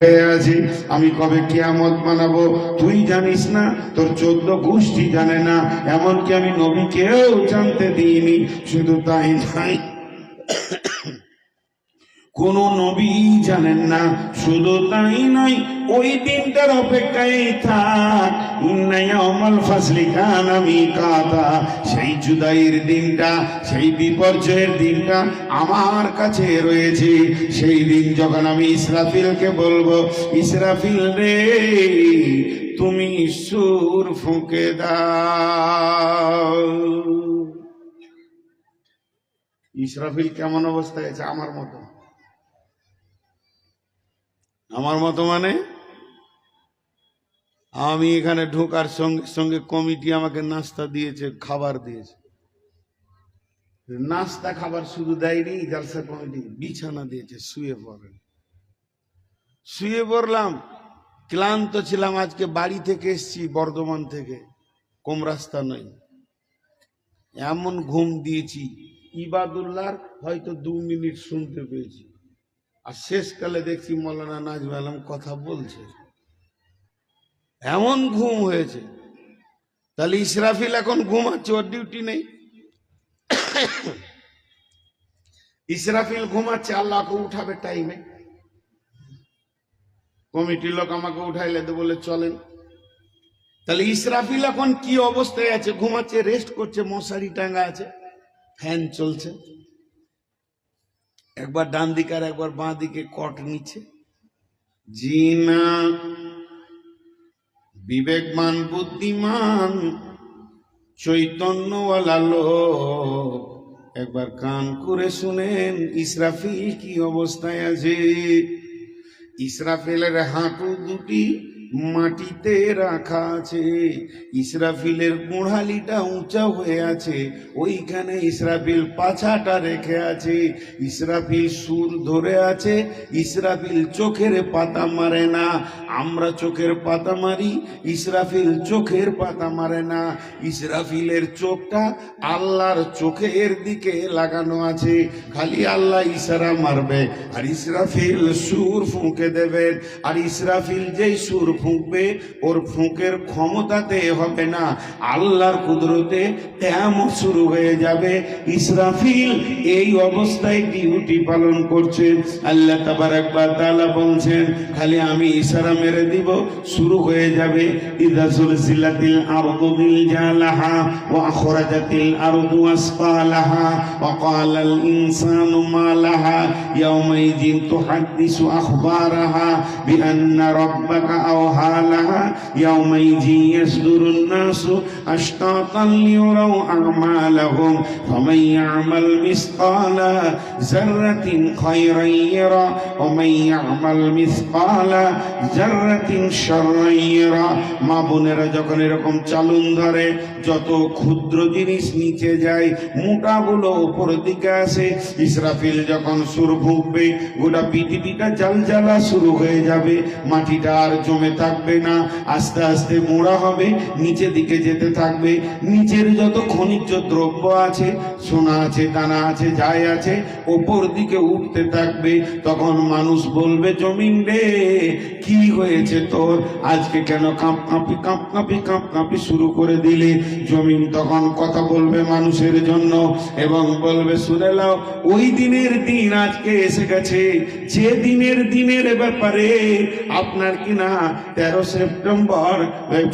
আছি আমি কবে কিয়ামত বানাবো তুই জানিস না, তোর 14 গোষ্ঠী জানে না, এমনকি আমি নবীকেও জানতে দিইনি। শুধু তাই নাই, কোন নবী জানেন না। শুধু তাই নয়, ওই দিনটার অপেক্ষায় থাক। ইন্না ইয়াউমাল ফাসলি কানা মিকাতা, সেই জুদাইয়ের দিনটা, সেই বিপর্যয়ের দিনটা আমার কাছে রয়েছে। সেই দিন যখন আমি ইসরাফিলকে বলবো, ইসরাফিল রে তুমি সুর ফুঁকে দাও। ইসরাফিল কেমন অবস্থায় আছে? আমার মতো। আমার মতো মানে আমি এখানে ঢোকার সঙ্গে সঙ্গে কমিটি আমাকে নাস্তা দিয়েছে, খাবার দিয়েছে। নাস্তা খাবার শুধু দেয়নি, জালসা কমিটি বিছানা দিয়েছে, শুয়ে পড়েন। শুয়ে পড়লাম, ক্লান্ত ছিলাম। আজকে বাড়ি থেকে এসছি, বর্ধমান থেকে, কম রাস্তা নয়। এমন ঘুম দিয়েছি, ইবাদুল্লাহর হয়তো 2 মিনিট শুনতে পেয়েছি, আর শেষকালে দেখছি মৌলানা নাজমুল আলম কথা বলছে। এমন ঘুম হয়েছে। তাহলে ইসরাফিল এখন ঘুমাচ্ছে, ওর ডিউটি নেই। ইসরাফিল ঘুমাচ্ছে, আল্লাহকে উঠাবে টাইমে। কমিটির লোক আমাকে উঠাইলে তো বলে চলেন। তাহলে ইসরাফিল এখন কি অবস্থায় আছে? ঘুমাচ্ছে, রেস্ট করছে, মশারি টাঙ্গা আছে, ফ্যান চলছে, একবার ডান দিকে আর একবার বাঁ দিকে কট নিচ্ছে। জি না, বিবেকমান বুদ্ধিমান চৈতন্যওয়ালা লোক একবার কান করে শুনেন ইসরাফিল কি অবস্থায় আছে। ইসরাফিলের হাঁটু দুটি মাটিতে রাখা আছে, ইসরাফিলের গোড়ালিটা উঁচা হয়ে আছে, ওইখানে ইসরাফিল পাছাটা রেখে আছে। ইসরাফিল সুর ধরে আছে। ইসরাফিল চোখের পাতা মারে না, আমরা চোখের পাতা মারি, ইসরাফিল চোখের পাতা মারে না। ইসরাফিলের চোখটা আল্লাহর চোখের দিকে লাগানো আছে, খালি আল্লাহ ইশারা মারবে আর ইসরাফিল সুর ফুঁকে দেবেন। আর ইসরাফিল যেই সুর ফুঁকবে, ওর ফুঁকের ক্ষমতাতে হবে না, আল্লাহর কুদরতে তেমন শুরু হয়ে যাবে। ইসরাফিল এই অবস্থায় ডিউটি পালন করছে। আল্লাহ তাবারক ওয়া তাআলা বলছেন, খালি আমি ইশারা মেরে দিব, শুরু হয়ে যাবে। ইযা সুলসিলাতিল আরদু জিলজালাহা ওয়া আখরাজাতিল আরদু আসফালাহা ওয়া ক্বালাল ইনসানু মা লাহা ইয়াওমাইযিন তুহাদ্দিসু আখবারাহা বিআন্না রাব্বাকা আওহা লাহা ইয়াওমাইযিন ইয়াসদুরুন নাসু আশতাতান লিয়ারাউ আমালাহুম ফামান ইয়ামাল মিসকালা যাররাতিন খায়রান ইয়ারা ওয়া মান ইয়ামাল মিসকালা যাররাতিন শাররান ইয়ারা। মা বোনেরা যখন এরকম চালুন ধরে, যত ক্ষুদ্র জিনিস নিচে যায়, মোটাগুলো উপর দিকে আসে। ইসরাফিল যখন সুর ফুঁকবে, গোটা পৃথিবীটা জ্বালজ্বালা শুরু হয়ে যাবে, মাটিটা আর জমে থাকবে না, আস্তে আস্তে মোড়া হবে, নিচে দিকে যেতে থাকবে। নিচের যত খনিজ দ্রব্য আছে, সোনা আছে, দানা আছে, যাই আছে, ওপর দিকে উঠতে থাকবে। তখন মানুষ বলবে, জমিন রে কি হয়েছে তোর, আজকে কেন কাঁপ কাঁপি কাঁপ কাঁপি কাঁপ কাঁপি শুরু করে দিলে? জমিন তখন কথা বলবে মানুষের জন্য এবং বলবে, শুনে নাও, ওই দিনের দিন আজকে এসে গেছে, যে দিনের ব্যাপারে আপনার কিনা 13 সেপ্টেম্বর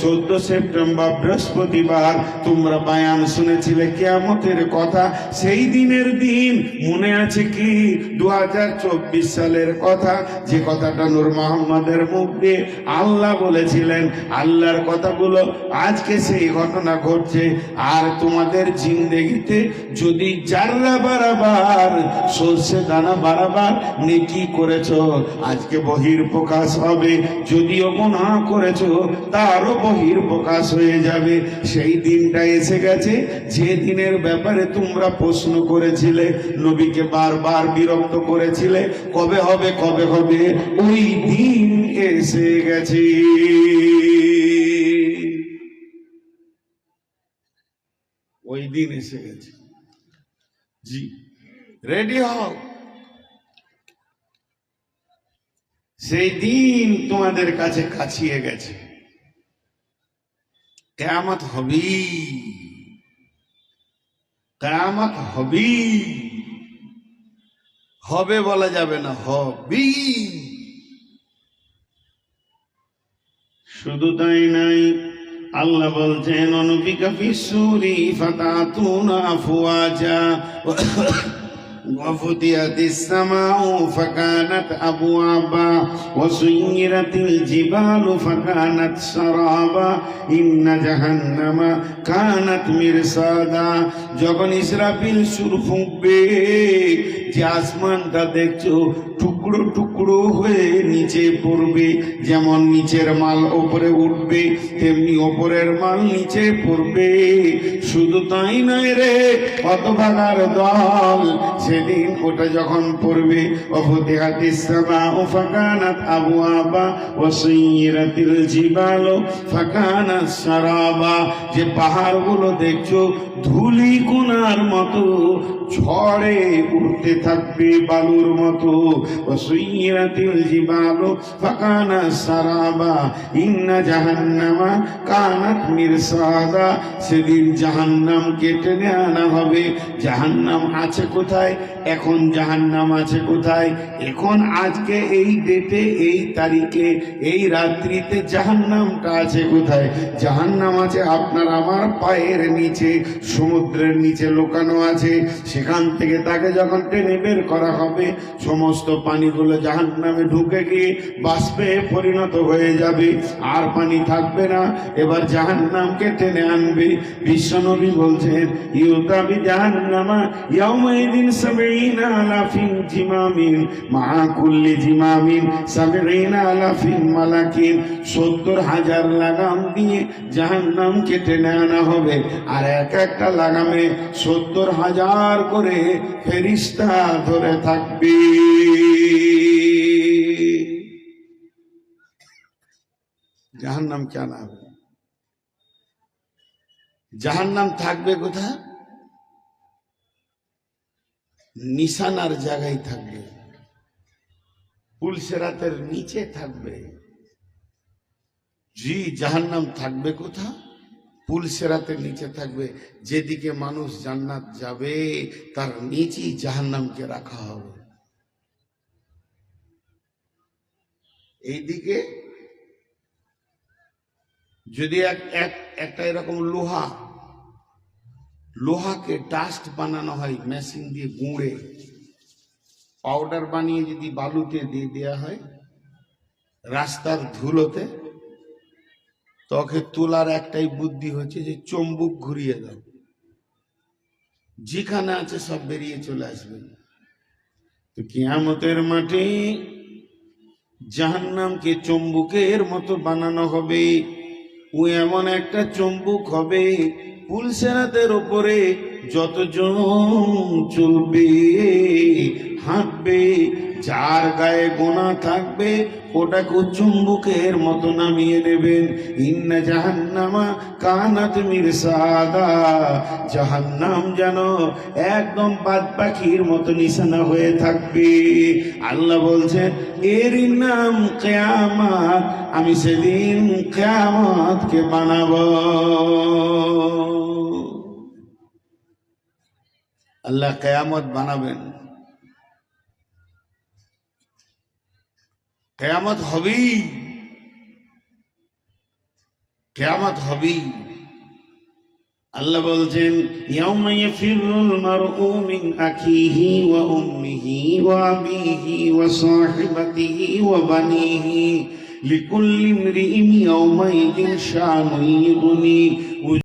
14 সেপ্টেম্বর বৃহস্পতিবার তোমরা বায়ান শুনেছিলে কিয়ামতের কথা। সেই দিনের দিন মনে আছে কি? 2024 সালের কথা, যে কথাটা নূর মোহাম্মদের মুখ দিয়ে আল্লাহ বলেছিলেন। আল্লাহর কথাগুলো আজকে সেই ঘটনা ঘটছে। আর তোমাদের জিন্দেগিতে যদি জাররা বারাবার, সর্ষে দানা বারাবার নেকি করেছো, আজকে বহির প্রকাশ হবে। যদিও গুনাহ করেছো, তারও বহির প্রকাশ হয়ে যাবে। সেই দিনটা এসে গেছে, যে দিনের ব্যাপারে তোমরা প্রশ্ন করেছিলে, নবীকে বারবার বিরক্ত করেছিলে, কবে হবে কবে হবে, ওই দিন এসে গেছে। ওই দিন এসে গেছে। জি, রেডি হও। সেই দিন তোমাদের কাছে কাছিয়ে গেছে, কিয়ামত হবেই, কিয়ামত হবেই, হবে বলা যাবে না, হবেই। শুধু তাই নাই, আল্লাহ বলছেন অনুফিকা ফিসসুরি ফাতাতুনা আফওয়াজা وفتحت السماء فكانت أبوابا وسيرت الجبال فكانت سرابا إن جهنم كانت مرصادا। যখন ইসরাফিল সুর ফুঁকবে, যে আসমানটা দেখছো টুকরো টুকরো হয়ে নিচে পড়বে, যেমন নিচের মাল ওপরে উঠবে তেমনি ওপরের মাল নিচে পড়বে। শুধু তাই নয় রে, হতভাগার দল, সেদিন ওটা যখন পড়বে, ওয়াফতিহাতিস সামাউ ফাকানাত আবওয়াবা ওয়াসুইরাতিল জিবালু ফাকানাত সারাবা। যে পাহাড়গুলো দেখছো ধুলি কোনার মতো ঝড়ে উড়তে থাকবে বালুর মতো, ওয়াসুইরাতিল জিবালু ফাকানাত সারাবা ইন্না জাহান্নামা কানাত মিরসাদা। সেদিন জাহান্নামকে টেনে আনা হবে। জাহান্নাম আছে কোথায় এখন? জাহান্নাম আছে কোথায় এখন? আজকে এই ডেটে, এই তারিখে, এই রাত্রিতে জাহান্নামটা আছে কোথায়? জাহান্নাম আছে আপনার আমার পায়ের নিচে, সমুদ্রের নিচে লুকানো আছে। সেখান থেকে তাকে যখন টেনে বের করা হবে, সমস্ত পানিগুলো জাহান্নামে ঢুকে গিয়ে বাষ্পে পরিণত হয়ে যাবে, আর পানি থাকবে না। এবার জাহান্নামকে টেনে আনবে। বিশ্বনবী বলছেন ইউতাবি জাহান্নামা ইয়াউমাইদিন সাবঈনা আলাফিন জিমামিন মা কুল্লি জিমামিন সাবঈনা আলাফিন মালাকিন। ৭০,০০০ লাগাম দিয়ে জাহান্নামকে টেনে আনা হবে, আর এক একটা লাগামে ৭০,০০০ করে ফেরেশতা ধরে থাকবে। জাহান্নাম কেন হবে? জাহান্নাম থাকবে কোথায়? নিশানার জায়গায় থাকবে, পুলসেরাতের নিচে থাকবে। জি, জাহান্নাম থাকবে কোথায়? পুলসেরাতের নিচে থাকবে। যেদিকে মানুষ জান্নাত যাবে তার নিচেই জাহান্নামকে রাখা হবে। এইদিকে যদি একটা এরকম লোহাকে ডাস্ট বানানো হয়, মেশিন দিয়ে গুঁড়ে পাউডার বানিয়ে যদি বালুতে দিয়ে দেওয়া হয় রাস্তার ধুলোতে, তোকে তোলার একটাই বুদ্ধি হচ্ছে যে চুম্বক ঘুরিয়ে দাও, যেখানে আছে সব বেরিয়ে চলে আসবে। তো কিয়ামতের মাঠে জাহান্নামকে চুম্বকের মতো বানানো হবে। ও এমন একটা চুম্বক হবে, পুলসেরাতের ওপরে যতজন চলবে হাঁটবে, যার গায়ে গোনা থাকবে ওটাকে চুম্বকের মতো নামিয়ে নেবেন। ইন্না জাহান্নামা কানাত মিরসাদা। জাহান্নাম যেন একদম বাদ পাখির মতো নিশানা হয়ে থাকবে। আল্লাহ বলছেন এর নাম কিয়ামত। আমি সেদিন কিয়ামতকে বানাবো। আল্লাহ কিয়ামত বানাবেন, কিয়ামত হবেই, কিয়ামত হবেই। আল্লাহ বলছেন ইয়াউমা ইয়াফিরুল মারউ মিন আখিহি ওয়া উম্মিহি ওয়া আবিহি ওয়া সাহিবাতিহি ওয়া বানিহি লিকুল্লি ইমরিইন ইয়াউমাইদিন শানুন ইউগনি।